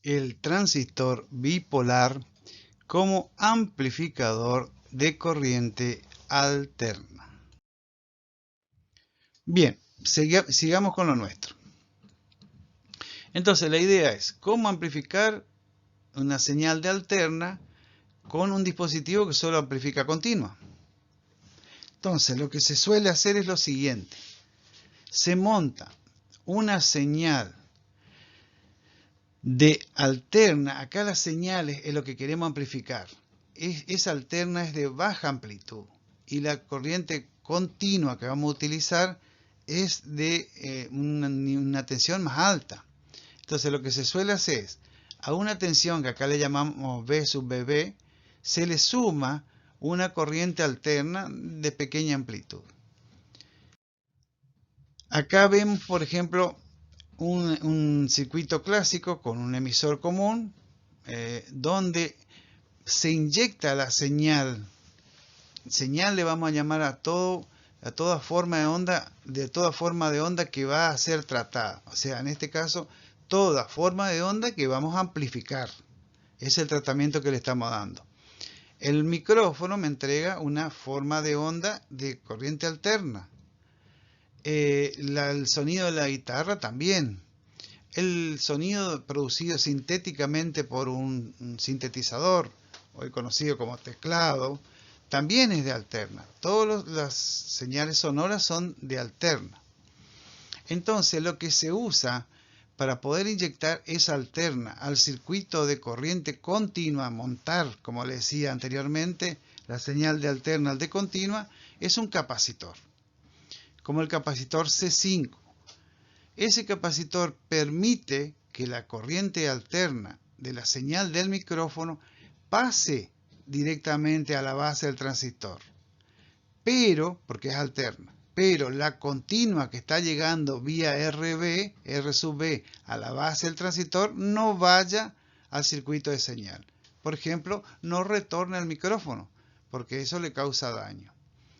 el transistor bipolar como amplificador de corriente alterna. Bien, sigamos con lo nuestro. Entonces la idea es cómo amplificar una señal de alterna con un dispositivo que solo amplifica continua. Entonces lo que se suele hacer es lo siguiente. Se monta una señal de alterna. Acá las señales es lo que queremos amplificar. Esa alterna es de baja amplitud y la corriente continua que vamos a utilizar es de una tensión más alta. Entonces lo que se suele hacer es, a una tensión que acá le llamamos V sub BB, se le suma una corriente alterna de pequeña amplitud. Acá vemos, por ejemplo, un circuito clásico con un emisor común, donde se inyecta la señal. Señal le vamos a llamar a toda forma de onda que va a ser tratada. O sea, en este caso, toda forma de onda que vamos a amplificar. Es el tratamiento que le estamos dando. El micrófono me entrega una forma de onda de corriente alterna. El sonido de la guitarra también. El sonido producido sintéticamente por un sintetizador, hoy conocido como teclado, también es de alterna. Todas las señales sonoras son de alterna. Entonces lo que se usa para poder inyectar esa alterna al circuito de corriente continua, montar, como le decía anteriormente, la señal de alterna al de continua, es un capacitor, como el capacitor C5. Ese capacitor permite que la corriente alterna de la señal del micrófono pase directamente a la base del transistor, porque es alterna, pero la continua que está llegando vía RB, R sub B, a la base del transistor no vaya al circuito de señal. Por ejemplo, no retorne al micrófono, porque eso le causa daño.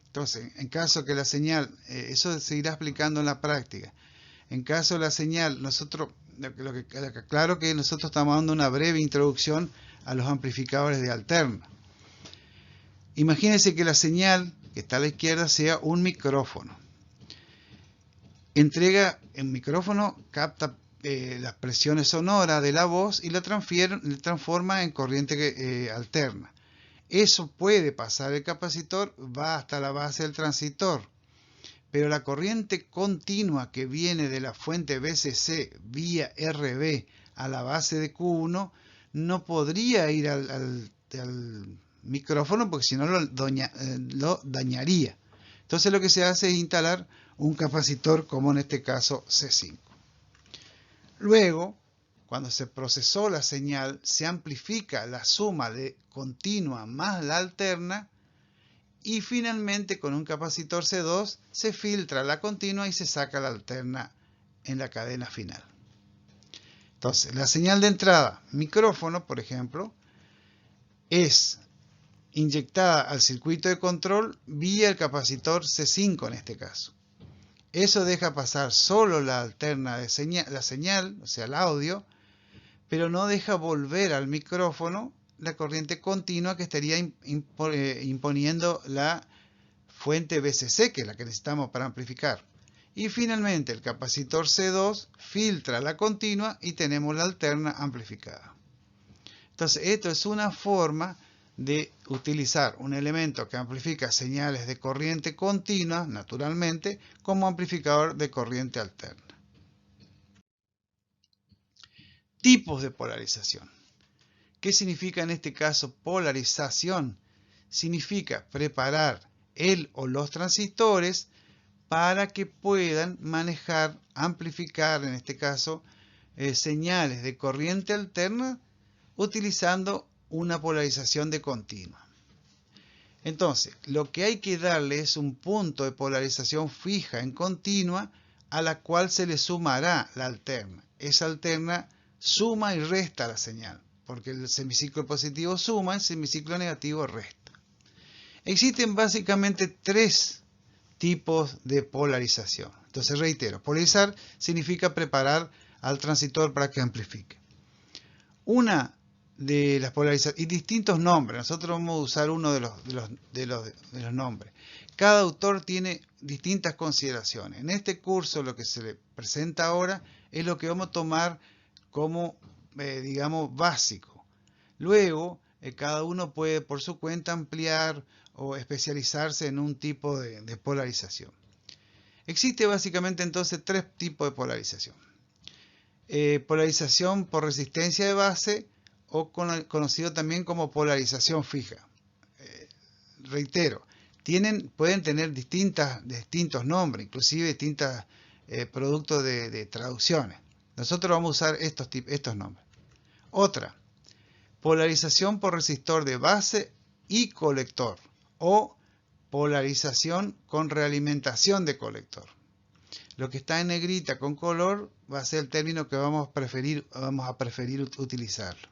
Entonces, en caso que la señal, eso se irá explicando en la práctica. En caso de la señal, claro que nosotros estamos dando una breve introducción a los amplificadores de alterna. Imagínense que la señal que está a la izquierda sea un micrófono. El micrófono capta las presiones sonoras de la voz y la transforma en corriente alterna. Eso puede pasar el capacitor, va hasta la base del transistor. Pero la corriente continua que viene de la fuente VCC vía RB a la base de Q1 no podría ir al micrófono porque si no lo dañaría. Entonces lo que se hace es instalar un capacitor como en este caso C5. Luego, cuando se procesó la señal, se amplifica la suma de continua más la alterna. Y finalmente con un capacitor C2 se filtra la continua y se saca la alterna en la cadena final. Entonces, la señal de entrada, micrófono, por ejemplo, es inyectada al circuito de control vía el capacitor C5 en este caso. Eso deja pasar solo la alterna de la señal, o sea, el audio, pero no deja volver al micrófono la corriente continua que estaría imponiendo la fuente VCC, que es la que necesitamos para amplificar. Y finalmente el capacitor C2 filtra la continua y tenemos la alterna amplificada. Entonces esto es una forma de utilizar un elemento que amplifica señales de corriente continua, naturalmente, como amplificador de corriente alterna. Tipos de polarización. ¿Qué significa en este caso polarización? Significa preparar el o los transistores para que puedan manejar, amplificar, en este caso, señales de corriente alterna utilizando una polarización de continua. Entonces, lo que hay que darle es un punto de polarización fija en continua a la cual se le sumará la alterna. Esa alterna suma y resta la señal, porque el semiciclo positivo suma, el semiciclo negativo resta. Existen básicamente tres tipos de polarización. Entonces reitero, polarizar significa preparar al transistor para que amplifique. Una de las polarizaciones, y distintos nombres, nosotros vamos a usar uno de los nombres. Cada autor tiene distintas consideraciones. En este curso lo que se le presenta ahora es lo que vamos a tomar como, digamos, básico. Luego, cada uno puede por su cuenta ampliar o especializarse en un tipo de polarización. Existe básicamente entonces tres tipos de polarización. Polarización por resistencia de base o conocido también como polarización fija. Reitero, pueden tener distintos nombres, inclusive distintos productos de traducciones. Nosotros vamos a usar estos nombres. Otra, polarización por resistor de base y colector o polarización con realimentación de colector. Lo que está en negrita con color va a ser el término que vamos a preferir utilizarlo.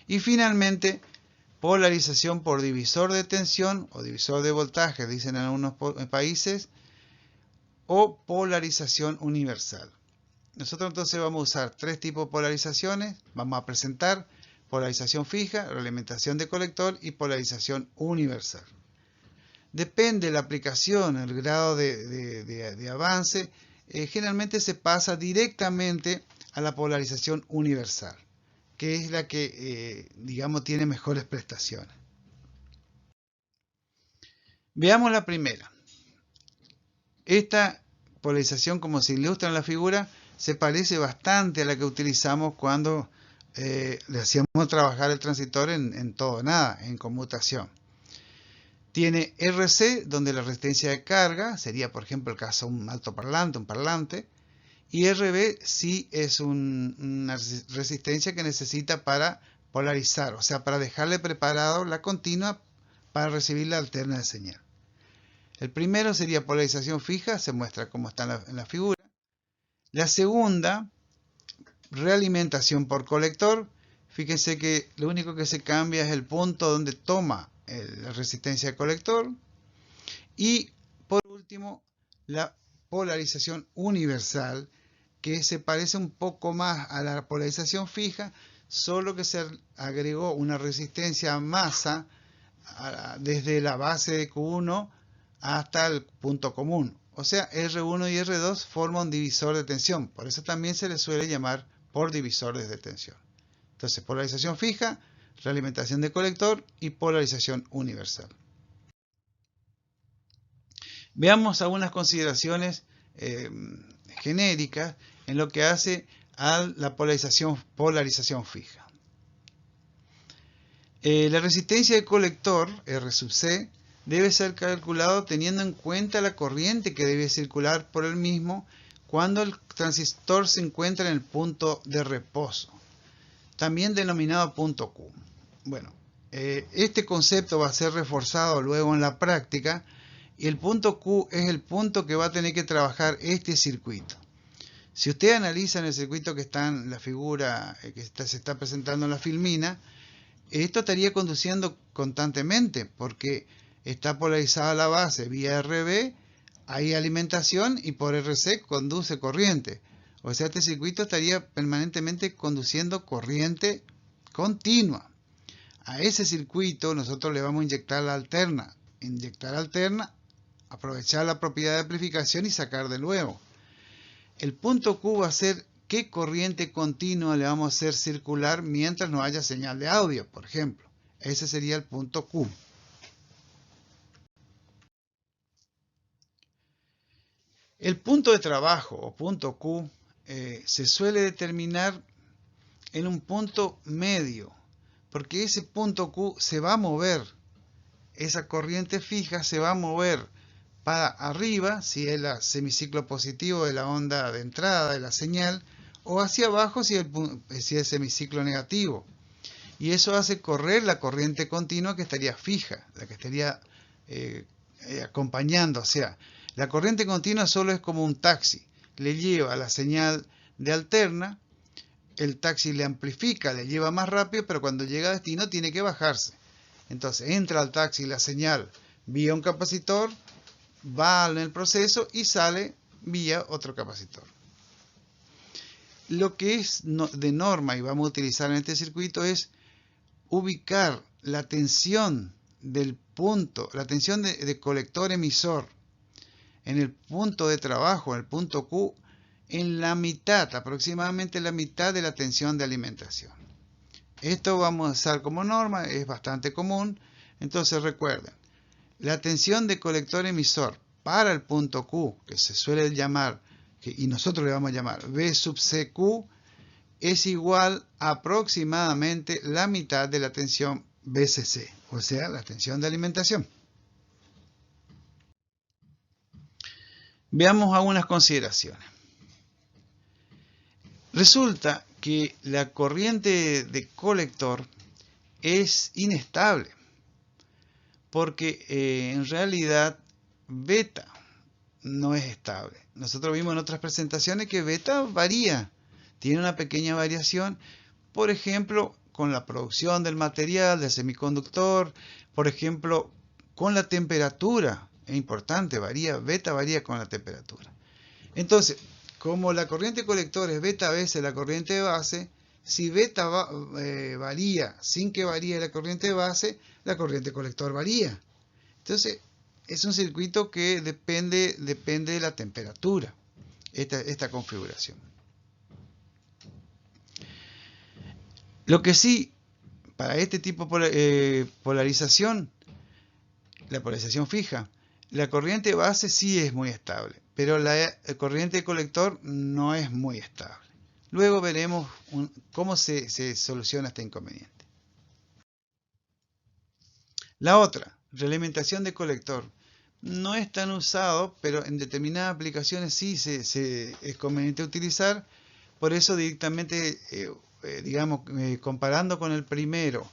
Y finalmente, polarización por divisor de tensión o divisor de voltaje, dicen en algunos países, o polarización universal. Nosotros entonces vamos a usar tres tipos de polarizaciones. Vamos a presentar polarización fija, realimentación de colector y polarización universal. Depende de la aplicación, el grado de avance, generalmente se pasa directamente a la polarización universal, que es la que, digamos, tiene mejores prestaciones. Veamos la primera. Esta polarización, como se ilustra en la figura, se parece bastante a la que utilizamos cuando le hacíamos trabajar el transistor en todo o nada, en conmutación. Tiene RC, donde la resistencia de carga sería, por ejemplo, el caso de un altoparlante, un parlante, y RB sí es una resistencia que necesita para polarizar, o sea, para dejarle preparado la continua para recibir la alterna de señal. El primero sería polarización fija, se muestra como está en la figura. La segunda, realimentación por colector. Fíjense que lo único que se cambia es el punto donde toma la resistencia de colector. Y por último, la polarización universal, que se parece un poco más a la polarización fija, solo que se agregó una resistencia a masa desde la base de Q1 hasta el punto común. O sea, R1 y R2 forman un divisor de tensión. Por eso también se les suele llamar por divisores de tensión. Entonces, polarización fija, realimentación de colector y polarización universal. Veamos algunas consideraciones genéricas en lo que hace a la polarización fija. La resistencia de colector, R sub C, debe ser calculado teniendo en cuenta la corriente que debe circular por el mismo cuando el transistor se encuentra en el punto de reposo, también denominado punto Q. Bueno, este concepto va a ser reforzado luego en la práctica y el punto Q es el punto que va a tener que trabajar este circuito. Si usted analiza en el circuito que está en la figura que se está presentando en la filmina, esto estaría conduciendo constantemente porque está polarizada la base vía RB, hay alimentación y por RC conduce corriente. O sea, este circuito estaría permanentemente conduciendo corriente continua. A ese circuito nosotros le vamos a inyectar la alterna. Inyectar alterna, aprovechar la propiedad de amplificación y sacar de nuevo. El punto Q va a ser qué corriente continua le vamos a hacer circular mientras no haya señal de audio, por ejemplo. Ese sería el punto Q. El punto de trabajo o punto Q se suele determinar en un punto medio, porque ese punto Q se va a mover, esa corriente fija se va a mover para arriba, si es el semiciclo positivo de la onda de entrada de la señal, o hacia abajo si es semiciclo negativo. Y eso hace correr la corriente continua que estaría fija, la que estaría acompañando. O sea, la corriente continua solo es como un taxi, le lleva la señal de alterna, el taxi le amplifica, le lleva más rápido, pero cuando llega a destino tiene que bajarse. Entonces entra al taxi la señal vía un capacitor, va en el proceso y sale vía otro capacitor. Lo que es de norma y vamos a utilizar en este circuito es ubicar la tensión del punto, la tensión de colector emisor en el punto de trabajo, en el punto Q, en la mitad, aproximadamente la mitad de la tensión de alimentación. Esto vamos a usar como norma, es bastante común. Entonces recuerden, la tensión de colector emisor para el punto Q, que se suele llamar, y nosotros le vamos a llamar V sub CQ, es igual a aproximadamente la mitad de la tensión VCC, o sea, la tensión de alimentación. Veamos algunas consideraciones. Resulta que la corriente de colector es inestable, porque en realidad beta no es estable. Nosotros vimos en otras presentaciones que beta varía, tiene una pequeña variación, por ejemplo, con la producción del material, del semiconductor, por ejemplo, con la temperatura. Es importante, beta varía con la temperatura. Entonces, como la corriente colector es beta veces la corriente de base, si beta varía sin que varíe la corriente base, la corriente colector varía. Entonces, es un circuito que depende de la temperatura, esta configuración. Lo que sí, para este tipo de polarización, la polarización fija, la corriente base sí es muy estable, pero la corriente colector no es muy estable. Luego veremos cómo se soluciona este inconveniente. La otra, realimentación de colector. No es tan usado, pero en determinadas aplicaciones sí es conveniente utilizar. Por eso directamente, comparando con el primero,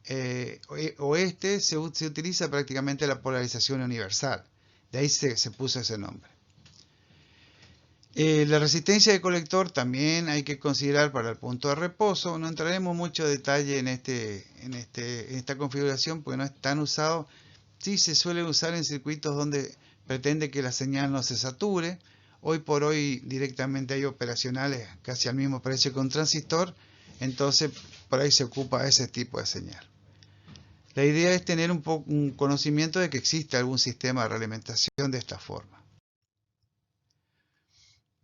se utiliza prácticamente la polarización universal. De ahí se puso ese nombre. La resistencia de colector también hay que considerar para el punto de reposo. No entraremos mucho detalle en esta configuración porque no es tan usado. Sí se suele usar en circuitos donde pretende que la señal no se sature. Hoy por hoy directamente hay operacionales casi al mismo precio que un transistor. Entonces por ahí se ocupa ese tipo de señal. La idea es tener un conocimiento de que existe algún sistema de realimentación de esta forma.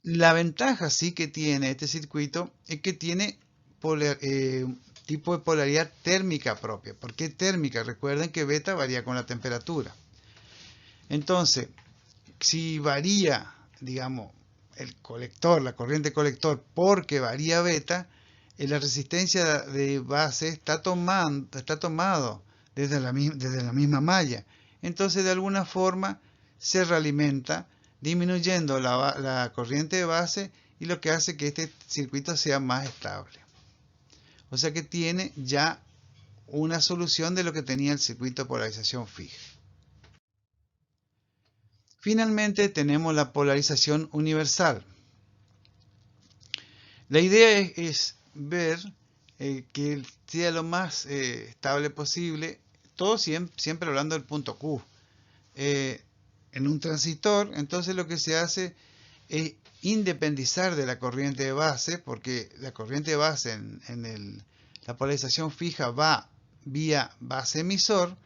La ventaja sí que tiene este circuito es que tiene tipo de polaridad térmica propia. ¿Por qué térmica? Recuerden que beta varía con la temperatura. Entonces, si varía, digamos, el colector, la corriente colector, porque varía beta, la resistencia de base está tomado desde la misma malla. Entonces, de alguna forma, se realimenta disminuyendo la corriente de base y lo que hace que este circuito sea más estable. O sea que tiene ya una solución de lo que tenía el circuito de polarización fija. Finalmente tenemos la polarización universal. La idea es ver que sea lo más estable posible, todo siempre hablando del punto Q. En un transistor, entonces lo que se hace es independizar de la corriente de base, porque la corriente de base en la polarización fija va vía base emisor.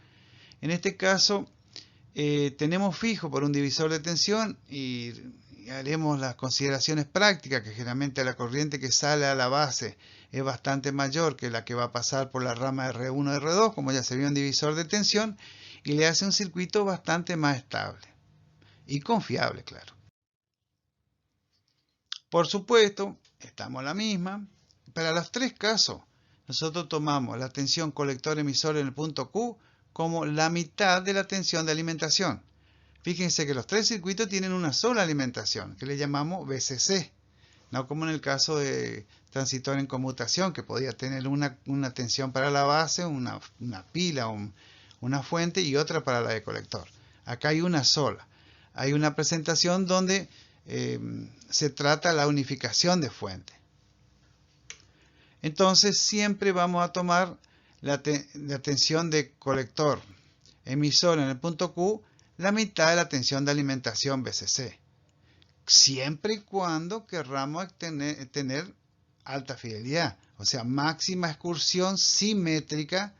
En este caso tenemos fijo por un divisor de tensión y haremos las consideraciones prácticas, que generalmente la corriente que sale a la base es bastante mayor que la que va a pasar por la rama R1 R2, como ya se vio en divisor de tensión, y le hace un circuito bastante más estable y confiable, claro. Por supuesto, estamos a la misma. Para los tres casos, nosotros tomamos la tensión colector-emisor en el punto Q como la mitad de la tensión de alimentación. Fíjense que los tres circuitos tienen una sola alimentación, que le llamamos VCC, no como en el caso de transistor en conmutación, que podía tener una tensión para la base, una pila, una fuente y otra para la de colector. Acá hay una sola. Hay una presentación donde se trata la unificación de fuente. Entonces siempre vamos a tomar la tensión de colector emisor en el punto Q, la mitad de la tensión de alimentación VCC, siempre y cuando querramos tener alta fidelidad, o sea, máxima excursión simétrica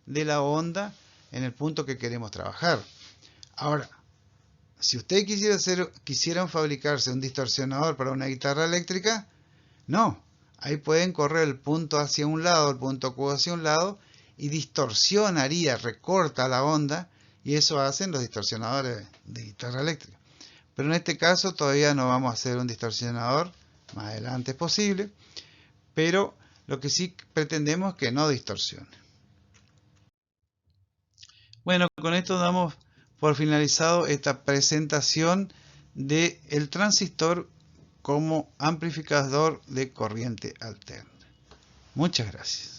de la onda en el punto que queremos trabajar. Ahora, si usted quisieran fabricarse un distorsionador para una guitarra eléctrica, no, ahí pueden correr el punto hacia un lado, el punto Q hacia un lado, y distorsionaría, recorta la onda, y eso hacen los distorsionadores de guitarra eléctrica. Pero en este caso todavía no vamos a hacer un distorsionador, más adelante es posible, pero lo que sí pretendemos es que no distorsione. Bueno, con esto damos por finalizado esta presentación del transistor como amplificador de corriente alterna. Muchas gracias.